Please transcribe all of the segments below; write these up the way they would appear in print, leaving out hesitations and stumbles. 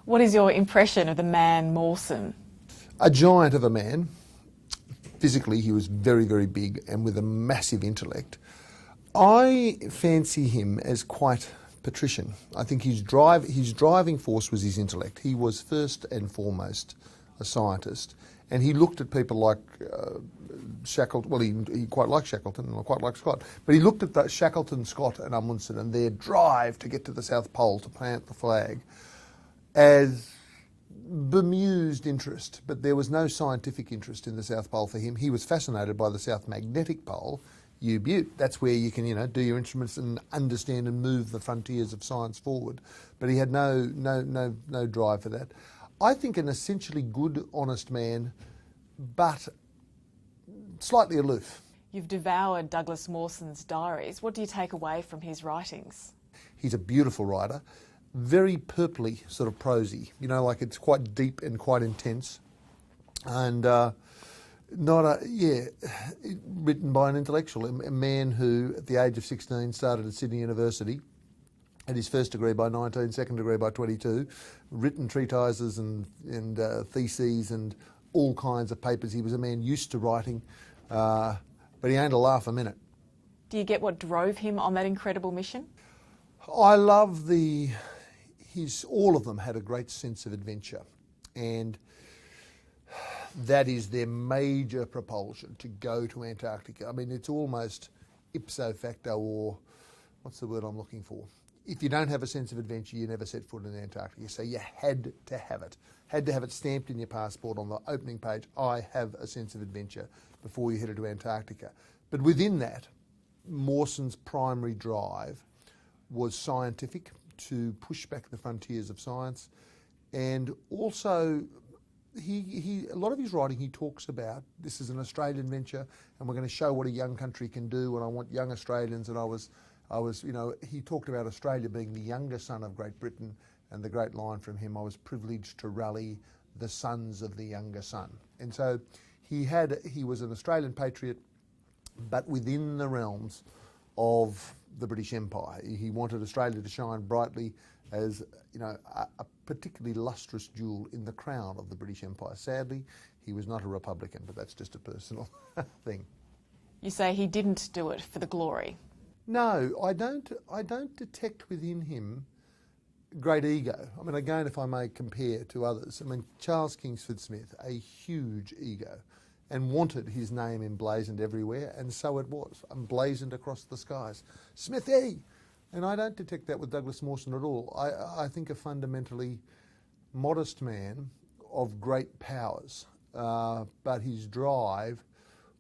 What is your impression of the man Mawson? A giant of a man. Physically, he was very, very big and with a massive intellect. I fancy him as quite patrician. I think his driving force was his intellect. He was first and foremost a scientist, and he looked at people like Shackleton. Well, he quite liked Shackleton and quite liked Scott, but he looked at Shackleton, Scott and Amundsen and their drive to get to the South Pole to plant the flag as bemused interest, but there was no scientific interest in the South Pole for him. He was fascinated by the South Magnetic Pole, U-Butte. That's where you can, do your instruments and understand and move the frontiers of science forward. But he had no drive for that. I think an essentially good, honest man, but slightly aloof. You've devoured Douglas Mawson's diaries. What do you take away from his writings? He's a beautiful writer. Very purpley sort of prosy, like it's quite deep and quite intense, and written by an intellectual, a man who at the age of 16 started at Sydney University, had his first degree by 19, second degree by 22, written treatises and theses and all kinds of papers. He was a man used to writing, but he ain't a laugh a minute. Do you get what drove him on that incredible mission? I love all of them had a great sense of adventure, and that is their major propulsion, to go to Antarctica. I mean, it's almost ipso facto, or what's the word I'm looking for? If you don't have a sense of adventure, you never set foot in Antarctica. So you had to have it stamped in your passport on the opening page, I have a sense of adventure, before you headed to Antarctica. But within that, Mawson's primary drive was scientific, to push back the frontiers of science, and also a lot of his writing, he talks about this is an Australian venture and we're going to show what a young country can do, and I want young Australians. And he talked about Australia being the younger son of Great Britain, and the great line from him, I was privileged to rally the sons of the younger son. And so he was an Australian patriot, but within the realms of the British Empire. He wanted Australia to shine brightly as a particularly lustrous jewel in the crown of the British Empire. Sadly, he was not a Republican, but that's just a personal thing. You say he didn't do it for the glory. No, I don't detect within him great ego. I mean, again, if I may compare to others, Charles Kingsford Smith, a huge ego, and wanted his name emblazoned everywhere, and so it was, emblazoned across the skies. Smithy! And I don't detect that with Douglas Mawson at all. I think a fundamentally modest man of great powers, but his drive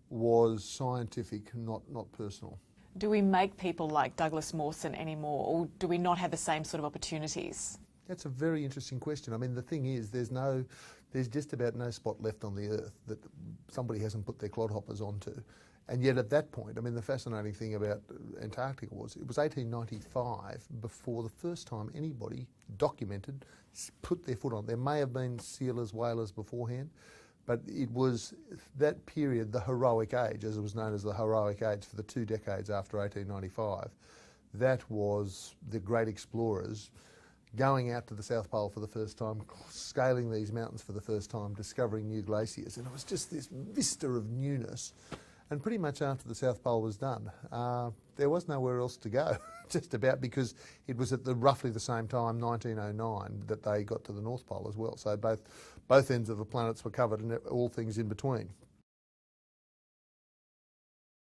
was scientific, not personal. Do we make people like Douglas Mawson anymore, or do we not have the same sort of opportunities? That's a very interesting question. I mean, the thing is, there's just about no spot left on the earth that somebody hasn't put their clodhoppers onto. And yet at that point, the fascinating thing about Antarctica was it was 1895 before the first time anybody documented put their foot on. There may have been sealers, whalers beforehand, but it was that period, the heroic age, as it was known as the heroic age for the 2 decades after 1895, that was the great explorers going out to the South Pole for the first time, scaling these mountains for the first time, discovering new glaciers, and it was just this vista of newness. And pretty much after the South Pole was done, there was nowhere else to go, just about, because it was at roughly the same time, 1909, that they got to the North Pole as well. So both ends of the planets were covered, and all things in between.